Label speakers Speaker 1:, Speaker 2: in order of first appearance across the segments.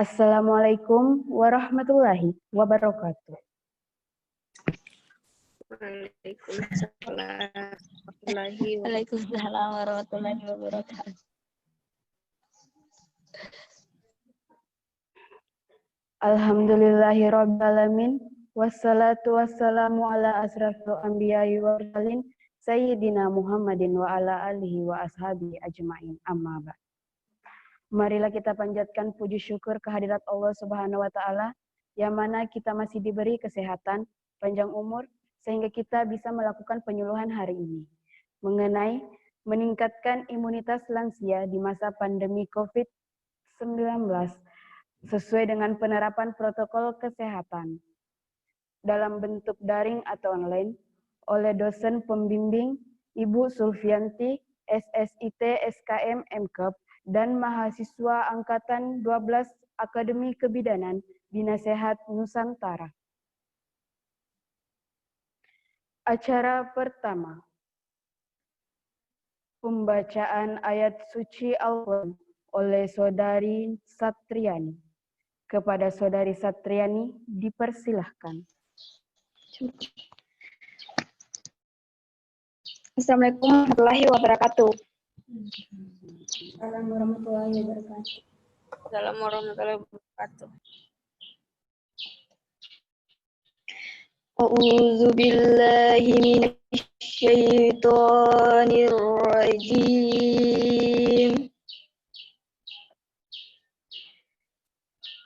Speaker 1: Assalamualaikum warahmatullahi wabarakatuh.
Speaker 2: Waalaikumsalam warahmatullahi wabarakatuh.
Speaker 1: Alhamdulillahirabbil alamin wassalatu wassalamu ala asrafil anbiya'i wal mursalin sayyidina Muhammadin wa ala alihi wa ashabihi ajmain. Amma ba'd. Marilah kita panjatkan puji syukur kehadirat Allah Subhanahu wa taala yang mana kita masih diberi kesehatan, panjang umur sehingga kita bisa melakukan penyuluhan hari ini mengenai meningkatkan imunitas lansia di masa pandemi COVID-19 sesuai dengan penerapan protokol kesehatan dalam bentuk daring atau online oleh dosen pembimbing Ibu Sulfianti, SSIT, SKM, MKep, dan mahasiswa Angkatan 12 Akademi Kebidanan Bina Sehat Nusantara. Acara pertama, pembacaan ayat suci Al-Quran oleh Saudari Satriani. Kepada Saudari Satriani dipersilahkan.
Speaker 3: Assalamualaikum warahmatullahi wabarakatuh.
Speaker 1: Assalamualaikum warahmatullahi wabarakatuh.
Speaker 3: Assalamualaikum warahmatullahi wabarakatuh. A'udzu billahi minasy syaithanir rajim.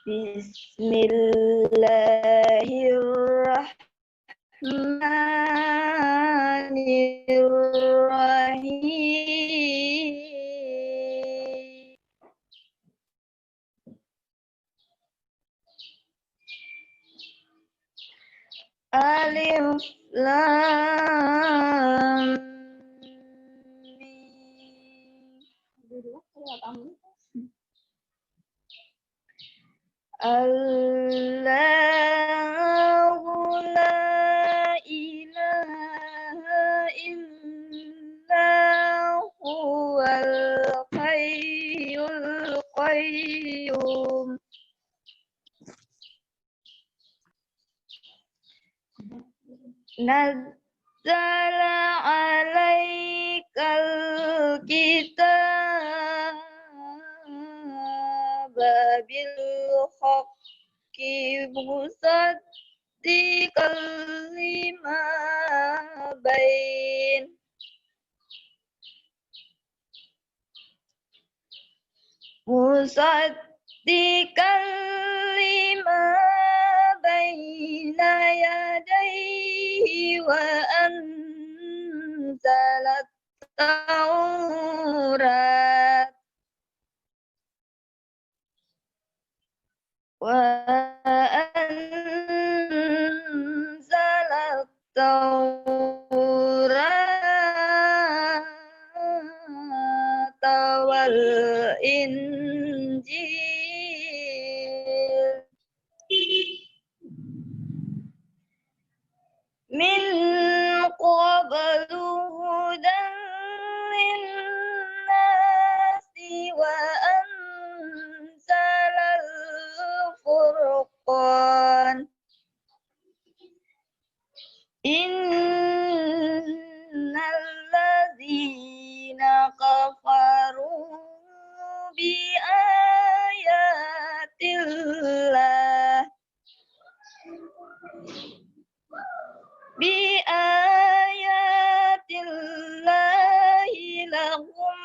Speaker 3: Bismillahirrahmanirrahim. Alif Lam Mim. Allahu la ilaha illa huwal hayyul qayyum. Nazzala alaikal kitaba bil haqqi musaddiqan lima bain musaddiqan lima baina yadayhi wa anzalat Taurat wal Injil min qablu hudan linnasi wa anzalal furqan innal ladzina kafaru bi ayatillah lahum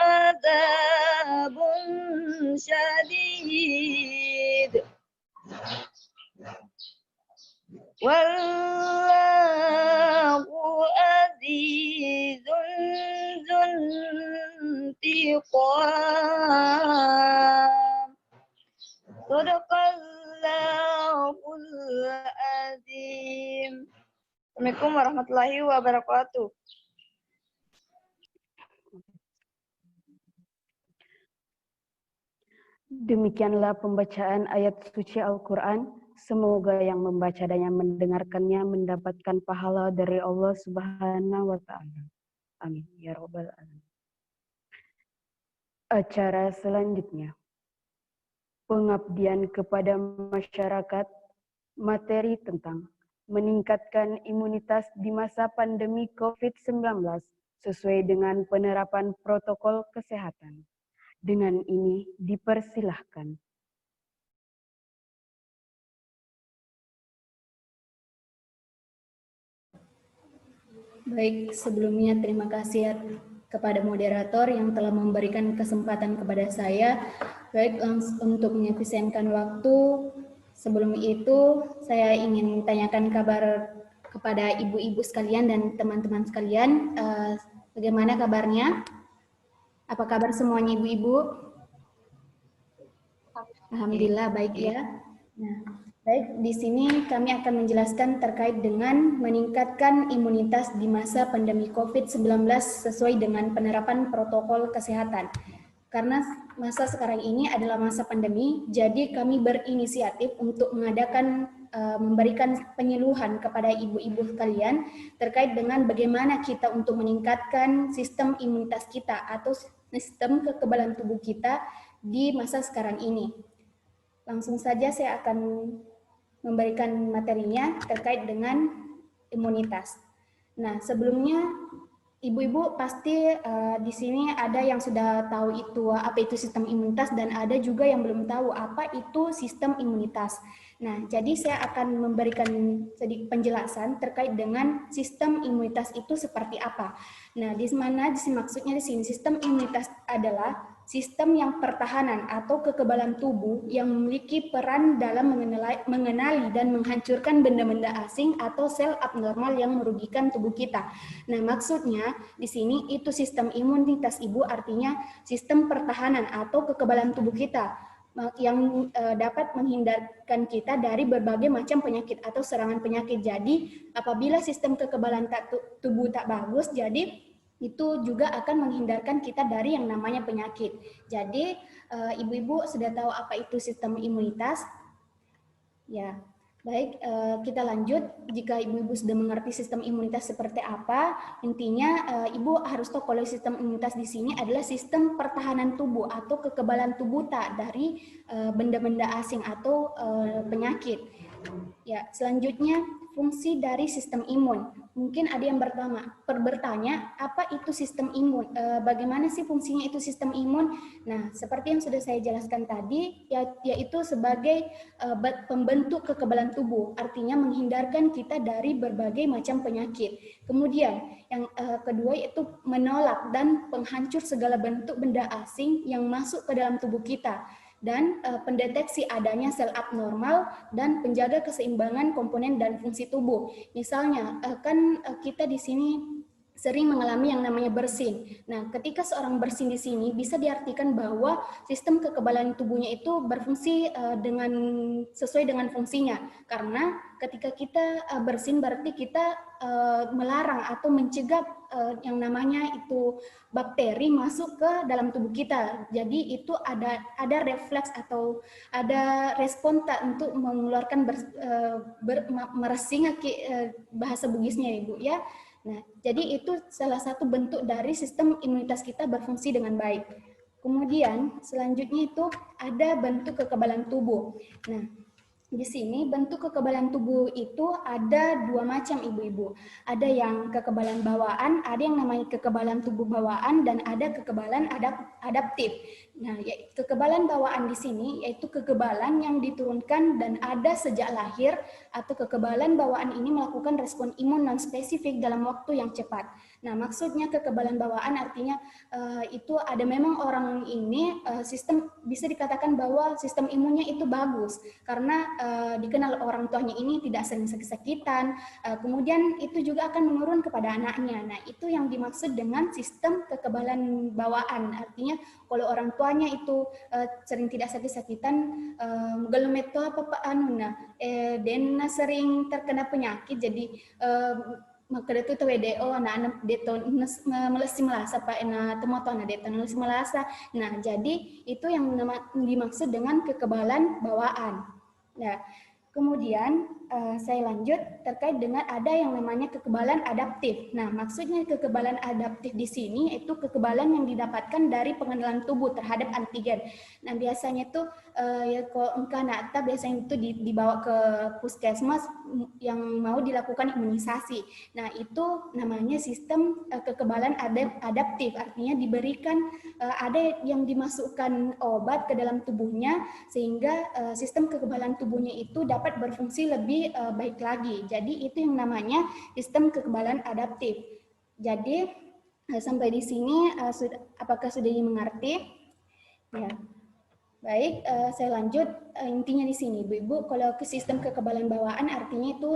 Speaker 3: adzabun syadid wallahu azizun dzuntiqam. Shadaqallahul azim. Assalamualaikum warahmatullahi wabarakatuh.
Speaker 1: Demikianlah pembacaan ayat suci Al-Quran. Semoga yang membaca dan yang mendengarkannya mendapatkan pahala dari Allah Subhanahu wa Ta'ala. Amin. Ya Rabbal Alamin. Acara selanjutnya, pengabdian kepada masyarakat, materi tentang meningkatkan imunitas di masa pandemi COVID-19 sesuai dengan penerapan protokol kesehatan. Dengan ini dipersilahkan.
Speaker 4: Baik, sebelumnya terima kasih kepada moderator yang telah memberikan kesempatan kepada saya. Baik, untuk mengefisienkan waktu, sebelum itu saya ingin tanyakan kabar kepada ibu-ibu sekalian dan teman-teman sekalian. Bagaimana kabarnya? Apa kabar semuanya ibu-ibu? Alhamdulillah baik ya. Nah, baik, di sini kami akan menjelaskan terkait dengan meningkatkan imunitas di masa pandemi COVID-19 sesuai dengan penerapan protokol kesehatan. Karena masa sekarang ini adalah masa pandemi, jadi kami berinisiatif untuk memberikan penyuluhan kepada ibu-ibu sekalian terkait dengan bagaimana kita untuk meningkatkan sistem imunitas kita atau sistem kekebalan tubuh kita di masa sekarang ini. Langsung saja saya akan memberikan materinya terkait dengan imunitas. Nah, sebelumnya ibu-ibu pasti di sini ada yang sudah tahu apa itu sistem imunitas dan ada juga yang belum tahu apa itu sistem imunitas. Nah, jadi saya akan memberikan sedikit penjelasan terkait dengan sistem imunitas itu seperti apa. Nah, di mana maksudnya di sini sistem imunitas adalah sistem yang pertahanan atau kekebalan tubuh yang memiliki peran dalam mengenali dan menghancurkan benda-benda asing atau sel abnormal yang merugikan tubuh kita. Nah, maksudnya di sini itu sistem imunitas ibu artinya sistem pertahanan atau kekebalan tubuh kita yang dapat menghindarkan kita dari berbagai macam penyakit atau serangan penyakit. Jadi, apabila sistem kekebalan tubuh tak bagus, jadi itu juga akan menghindarkan kita dari yang namanya penyakit. Jadi, ibu-ibu sudah tahu apa itu sistem imunitas? Ya, baik, kita lanjut. Jika ibu-ibu sudah mengerti sistem imunitas seperti apa, intinya ibu harus tahu kalau sistem imunitas di sini adalah sistem pertahanan tubuh atau kekebalan tubuh tak dari benda-benda asing atau penyakit. Ya, selanjutnya fungsi dari sistem imun. Mungkin ada yang bertanya, apa itu sistem imun? Bagaimana sih fungsinya itu sistem imun? Nah, seperti yang sudah saya jelaskan tadi, yaitu sebagai pembentuk kekebalan tubuh, artinya menghindarkan kita dari berbagai macam penyakit. Kemudian, yang kedua yaitu menolak dan penghancur segala bentuk benda asing yang masuk ke dalam tubuh kita, dan pendeteksi adanya sel abnormal dan penjaga keseimbangan komponen dan fungsi tubuh. Misalnya, kita di sini sering mengalami yang namanya bersin. Nah, ketika seorang bersin di sini bisa diartikan bahwa sistem kekebalan tubuhnya itu berfungsi sesuai dengan fungsinya. Karena ketika kita bersin berarti kita melarang atau mencegah yang namanya itu bakteri masuk ke dalam tubuh kita. Jadi itu ada refleks atau ada respon untuk mengeluarkan meresing bahasa Bugisnya Ibu ya. Nah, jadi itu salah satu bentuk dari sistem imunitas kita berfungsi dengan baik. Kemudian selanjutnya itu ada bentuk kekebalan tubuh. Nah, di sini bentuk kekebalan tubuh itu ada dua macam ibu-ibu. Ada yang kekebalan bawaan, ada yang namanya kekebalan tubuh bawaan, dan ada kekebalan adaptif. Nah, kekebalan bawaan di sini yaitu kekebalan yang diturunkan dan ada sejak lahir, atau kekebalan bawaan ini melakukan respon imun non spesifik dalam waktu yang cepat. Nah, maksudnya kekebalan bawaan artinya itu ada memang orang ini sistem bisa dikatakan bahwa sistem imunnya itu bagus karena dikenal orang tuanya ini tidak sering sakit-sakitan, kemudian itu juga akan menurun kepada anaknya. Nah, itu yang dimaksud dengan sistem kekebalan bawaan. Artinya kalau orang tuanya itu sering tidak sakit-sakitan, gelemet itu dan sering terkena penyakit, jadi maka itu WDO anak deto melesi melasa pak temoto deto melesi melasa. Nah, jadi itu yang dimaksud dengan kekebalan bawaan. Nah, kemudian saya lanjut terkait dengan ada yang namanya kekebalan adaptif. Nah, maksudnya kekebalan adaptif di sini itu kekebalan yang didapatkan dari pengenalan tubuh terhadap antigen. Nah, biasanya itu ya kalau engkau biasanya itu dibawa ke puskesmas yang mau dilakukan imunisasi. Nah, itu namanya sistem kekebalan adaptif. Artinya diberikan ada yang dimasukkan obat ke dalam tubuhnya sehingga sistem kekebalan tubuhnya itu dapat berfungsi lebih baik lagi. Jadi itu yang namanya sistem kekebalan adaptif. Jadi sampai di sini apakah sudah dimengerti? Ya. Baik, saya lanjut. Intinya di sini, Bu-Ibu, kalau ke sistem kekebalan bawaan artinya itu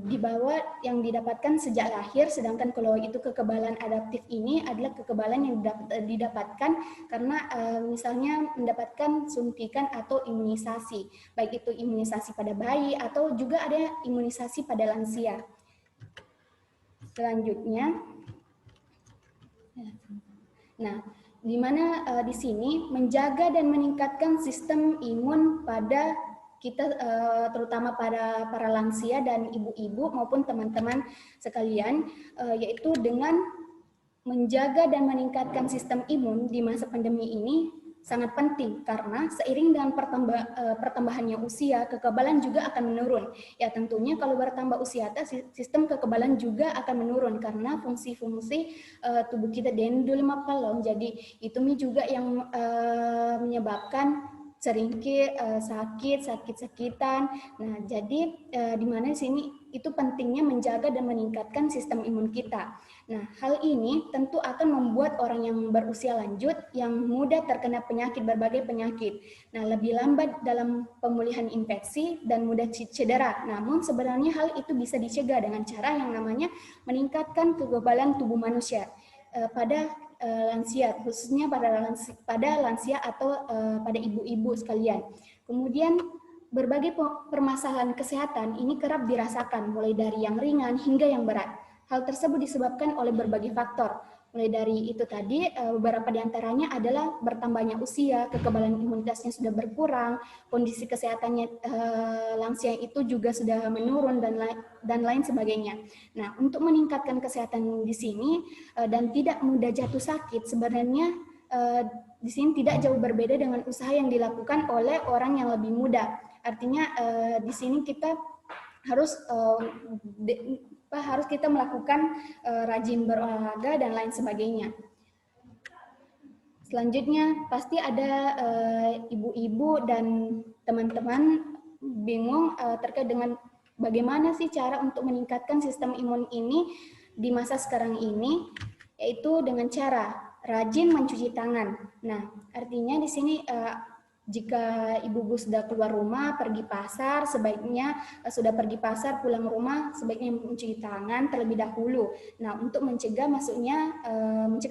Speaker 4: dibawa yang didapatkan sejak lahir, sedangkan kalau itu kekebalan adaptif ini adalah kekebalan yang didapatkan karena misalnya mendapatkan suntikan atau imunisasi, baik itu imunisasi pada bayi atau juga ada imunisasi pada lansia. Selanjutnya, nah, di mana di sini menjaga dan meningkatkan sistem imun pada kita terutama pada para lansia dan ibu-ibu maupun teman-teman sekalian, yaitu dengan menjaga dan meningkatkan sistem imun di masa pandemi ini sangat penting karena seiring dengan pertambahannya usia, kekebalan juga akan menurun. Ya tentunya kalau bertambah usia, sistem kekebalan juga akan menurun karena fungsi-fungsi tubuh kita dendul mapalong. Jadi itu juga yang menyebabkan seringkali sakit-sakitan. Nah, jadi di mana sini itu pentingnya menjaga dan meningkatkan sistem imun kita. Nah, hal ini tentu akan membuat orang yang berusia lanjut yang mudah terkena berbagai penyakit. Nah, lebih lambat dalam pemulihan infeksi dan mudah cedera. Namun sebenarnya hal itu bisa dicegah dengan cara yang namanya meningkatkan kekebalan tubuh manusia pada lansia, khususnya pada lansia atau pada ibu-ibu sekalian. Kemudian berbagai permasalahan kesehatan ini kerap dirasakan mulai dari yang ringan hingga yang berat. Hal tersebut disebabkan oleh berbagai faktor. Mulai dari itu tadi, beberapa diantaranya adalah bertambahnya usia, kekebalan imunitasnya sudah berkurang, kondisi kesehatannya lansia itu juga sudah menurun, dan lain sebagainya. Nah, untuk meningkatkan kesehatan di sini dan tidak mudah jatuh sakit, sebenarnya di sini tidak jauh berbeda dengan usaha yang dilakukan oleh orang yang lebih muda. Artinya di sini kita harus kita melakukan rajin berolahraga dan lain sebagainya. Selanjutnya pasti ada ibu-ibu dan teman-teman bingung terkait dengan bagaimana sih cara untuk meningkatkan sistem imun ini di masa sekarang ini, yaitu dengan cara rajin mencuci tangan. Nah, artinya di sini jika ibu-ibu sudah keluar rumah, pergi pasar, sebaiknya sudah pergi pasar, pulang rumah, sebaiknya mencuci tangan terlebih dahulu. Nah, untuk mencegah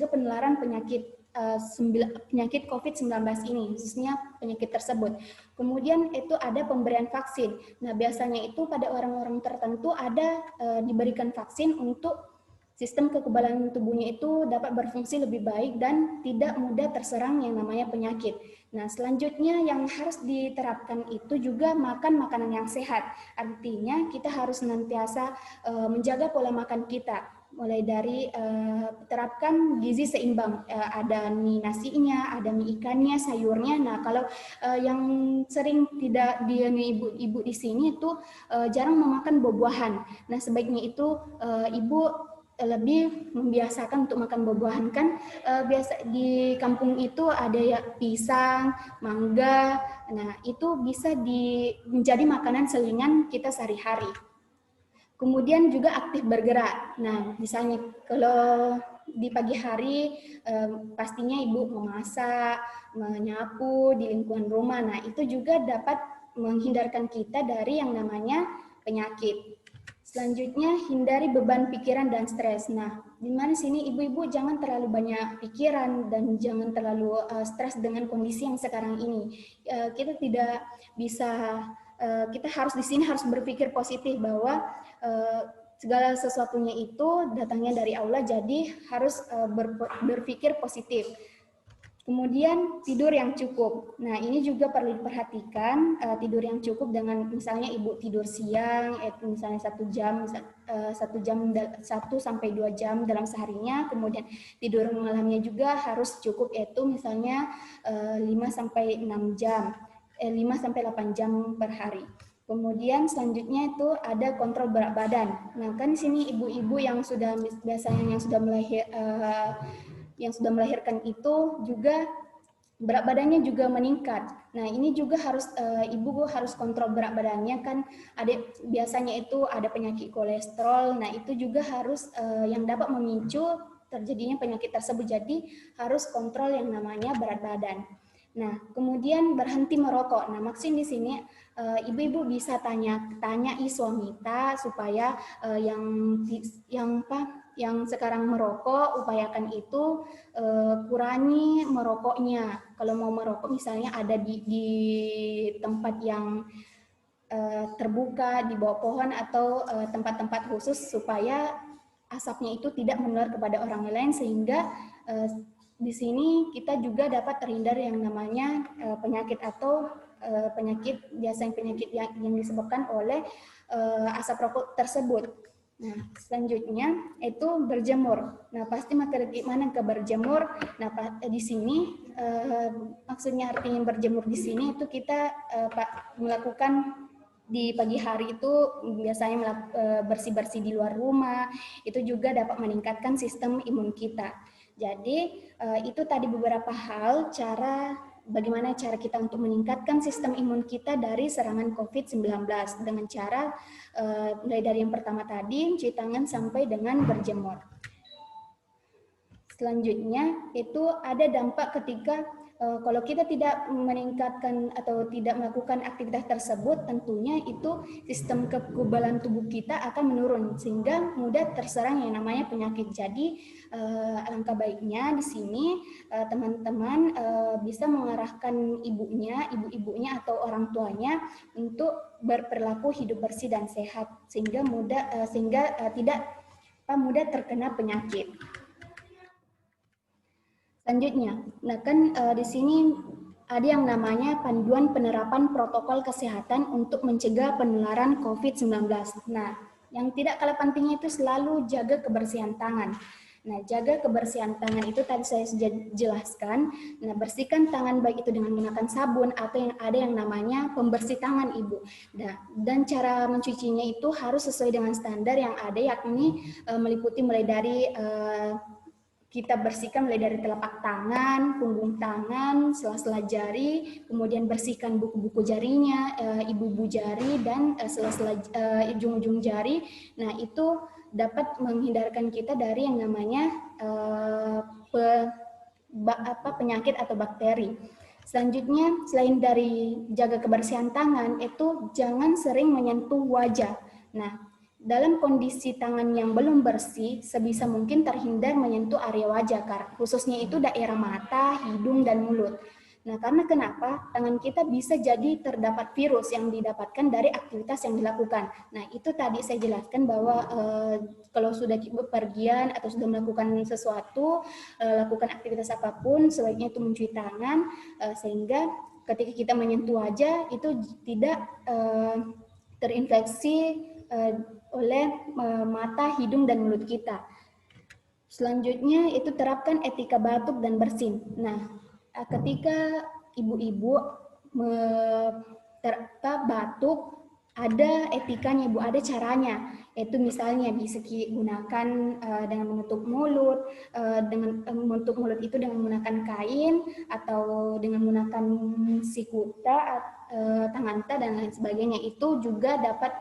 Speaker 4: penularan penyakit COVID-19 ini, khususnya penyakit tersebut. Kemudian itu ada pemberian vaksin. Nah, biasanya itu pada orang-orang tertentu ada diberikan vaksin untuk sistem kekebalan tubuhnya itu dapat berfungsi lebih baik dan tidak mudah terserang yang namanya penyakit. Nah, selanjutnya yang harus diterapkan itu juga makan makanan yang sehat. Artinya kita harus senantiasa menjaga pola makan kita. Mulai dari terapkan gizi seimbang, ada mie nasinya, ada mie ikannya, sayurnya. Nah, kalau yang sering tidak ibu-ibu di sini itu jarang memakan buah-buahan. Nah, sebaiknya itu ibu lebih membiasakan untuk makan buah-buahan, kan biasa di kampung itu ada ya pisang, mangga. Nah, itu bisa menjadi makanan selingan kita sehari-hari. Kemudian juga aktif bergerak. Nah, misalnya kalau di pagi hari pastinya ibu memasak, menyapu di lingkungan rumah. Nah, itu juga dapat menghindarkan kita dari yang namanya penyakit. Selanjutnya, hindari beban pikiran dan stres. Nah, di mana sini ibu-ibu jangan terlalu banyak pikiran dan jangan terlalu stres dengan kondisi yang sekarang ini. Kita tidak bisa, kita harus di sini harus berpikir positif bahwa segala sesuatunya itu datangnya dari Allah, jadi harus berpikir positif. Kemudian tidur yang cukup. Nah, ini juga perlu diperhatikan, tidur yang cukup dengan misalnya ibu tidur siang, misalnya 1 jam, 1 sampai 2 jam dalam seharinya. Kemudian tidur malamnya juga harus cukup, yaitu misalnya 5 sampai 6 jam, 5 sampai 8 jam per hari. Kemudian selanjutnya itu ada kontrol berat badan. Nah, kan di sini ibu-ibu yang sudah biasanya yang sudah melahirkan itu juga berat badannya juga meningkat. Nah, ini juga harus ibu harus kontrol berat badannya, kan biasanya itu ada penyakit kolesterol. Nah, itu juga harus yang dapat memicu terjadinya penyakit tersebut. Jadi harus kontrol yang namanya berat badan. Nah, kemudian berhenti merokok. Nah, maksud di sini ibu-ibu bisa tanyai suami supaya yang sekarang merokok, upayakan itu kurangi merokoknya. Kalau mau merokok misalnya ada di tempat yang terbuka, di bawah pohon atau tempat-tempat khusus supaya asapnya itu tidak menular kepada orang lain, sehingga di sini kita juga dapat terhindar yang namanya penyakit atau penyakit yang disebabkan oleh asap rokok tersebut. Nah, selanjutnya itu berjemur. Nah, pasti mana ke berjemur. Nah, di sini maksudnya artinya berjemur di sini itu kita melakukan di pagi hari itu biasanya bersih-bersih di luar rumah, itu juga dapat meningkatkan sistem imun kita. Jadi itu tadi beberapa hal bagaimana cara kita untuk meningkatkan sistem imun kita dari serangan COVID-19 dengan cara mulai dari yang pertama tadi, cuci tangan sampai dengan berjemur. Selanjutnya itu ada dampak ketika kalau kita tidak meningkatkan atau tidak melakukan aktivitas tersebut, tentunya itu sistem kekebalan tubuh kita akan menurun sehingga mudah terserang yang namanya penyakit. Jadi alangkah baiknya di sini teman-teman bisa mengarahkan ibu-ibunya atau orang tuanya untuk berperilaku hidup bersih dan sehat sehingga tidak mudah terkena penyakit. Selanjutnya, nah kan di sini ada yang namanya panduan penerapan protokol kesehatan untuk mencegah penularan COVID-19. Nah, yang tidak kalah pentingnya itu selalu jaga kebersihan tangan. Nah, jaga kebersihan tangan itu tadi saya sudah jelaskan. Nah, bersihkan tangan baik itu dengan menggunakan sabun atau yang ada yang namanya pembersih tangan ibu. Nah, dan cara mencucinya itu harus sesuai dengan standar yang ada, yakni meliputi mulai dari kita bersihkan mulai dari telapak tangan, punggung tangan, sela-sela jari, kemudian bersihkan buku-buku jarinya, ibu-ibu jari, dan sela-sela ujung-ujung jari. Nah, itu dapat menghindarkan kita dari yang namanya penyakit atau bakteri. Selanjutnya, selain dari jaga kebersihan tangan, itu jangan sering menyentuh wajah. Nah, dalam kondisi tangan yang belum bersih, sebisa mungkin terhindar menyentuh area wajah, khususnya itu daerah mata, hidung, dan mulut. Nah, karena kenapa? Tangan kita bisa jadi terdapat virus yang didapatkan dari aktivitas yang dilakukan. Nah, itu tadi saya jelaskan bahwa kalau sudah bepergian atau sudah melakukan sesuatu, lakukan aktivitas apapun, sebaiknya itu mencuci tangan, sehingga ketika kita menyentuh wajah, itu tidak terinfeksi oleh mata, hidung, dan mulut kita. Selanjutnya itu terapkan etika batuk dan bersin. Nah, ketika ibu-ibu batuk, ada etikanya ibu, ada caranya. Yaitu misalnya bisa gunakan dengan menutup mulut, menutup mulut itu dengan menggunakan kain atau dengan menggunakan sikuta, tanganta, dan lain sebagainya. Itu juga dapat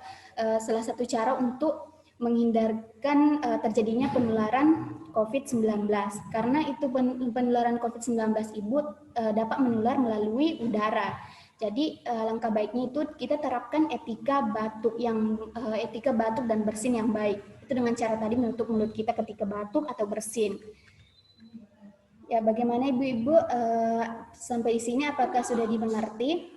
Speaker 4: salah satu cara untuk menghindarkan terjadinya penularan COVID-19. Karena itu penularan COVID-19 ibu dapat menular melalui udara. Jadi langkah baiknya itu kita terapkan etika batuk dan bersin yang baik. Itu dengan cara tadi menutup mulut kita ketika batuk atau bersin. Ya, bagaimana ibu-ibu sampai di sini, apakah sudah dimengerti?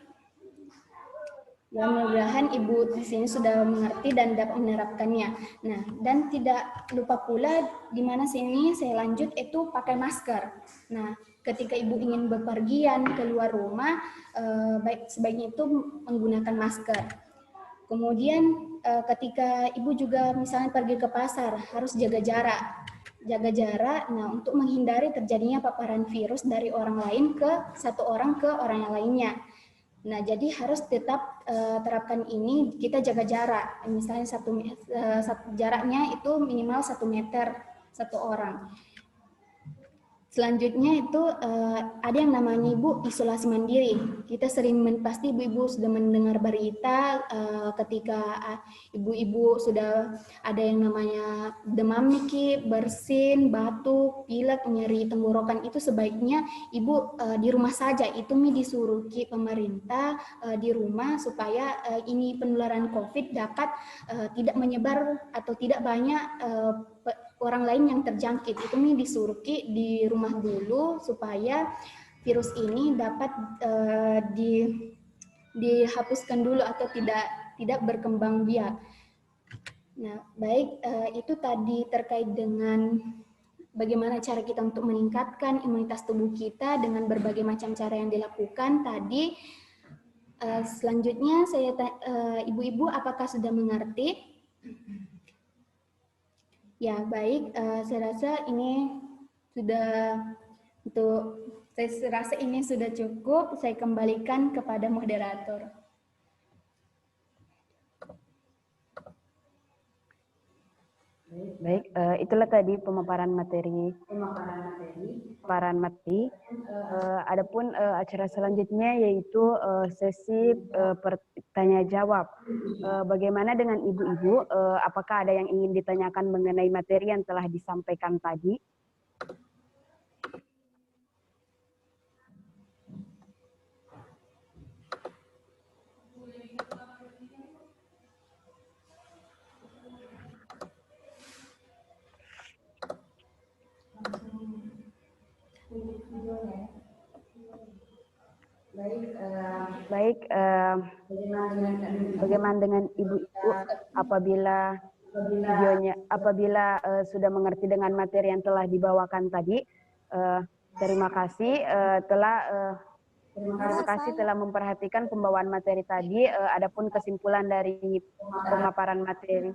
Speaker 4: Ya, mudah-mudahan Ibu di sini sudah mengerti dan dapat menerapkannya. Nah, dan tidak lupa pula di mana sini saya lanjut itu pakai masker. Nah, ketika Ibu ingin bepergian keluar rumah, sebaiknya itu menggunakan masker. Kemudian ketika Ibu juga misalnya pergi ke pasar, harus jaga jarak. Jaga jarak, nah untuk menghindari terjadinya paparan virus dari orang lain ke satu orang ke orang yang lainnya. Nah, jadi harus tetap terapkan ini, kita jaga jarak. Misalnya jaraknya itu minimal 1 meter satu orang. Selanjutnya itu ada yang namanya Ibu isolasi mandiri. Kita sering pasti ibu-ibu sudah mendengar berita ketika ibu-ibu sudah ada yang namanya demam niki, bersin, batuk, pilek, nyeri tenggorokan, itu sebaiknya Ibu di rumah saja. Itu disuruh pemerintah di rumah supaya ini penularan COVID dapat tidak menyebar atau tidak banyak orang lain yang terjangkit. Itu disuruh di rumah dulu supaya virus ini dapat dihapuskan dulu atau tidak berkembang biak. Nah, baik, itu tadi terkait dengan bagaimana cara kita untuk meningkatkan imunitas tubuh kita dengan berbagai macam cara yang dilakukan tadi. Selanjutnya saya ibu-ibu apakah sudah mengerti? Ya, baik. Saya rasa ini sudah saya rasa ini sudah cukup. Saya kembalikan kepada moderator.
Speaker 1: Baik, itulah tadi pemaparan materi. Adapun acara selanjutnya yaitu sesi bertanya jawab. Bagaimana dengan ibu-ibu? Apakah ada yang ingin ditanyakan mengenai materi yang telah disampaikan tadi? Baik, bagaimana dengan ibu-ibu apabila sudah mengerti dengan materi yang telah dibawakan tadi? Terima kasih telah memperhatikan pembawaan materi tadi. Adapun kesimpulan dari pemaparan materi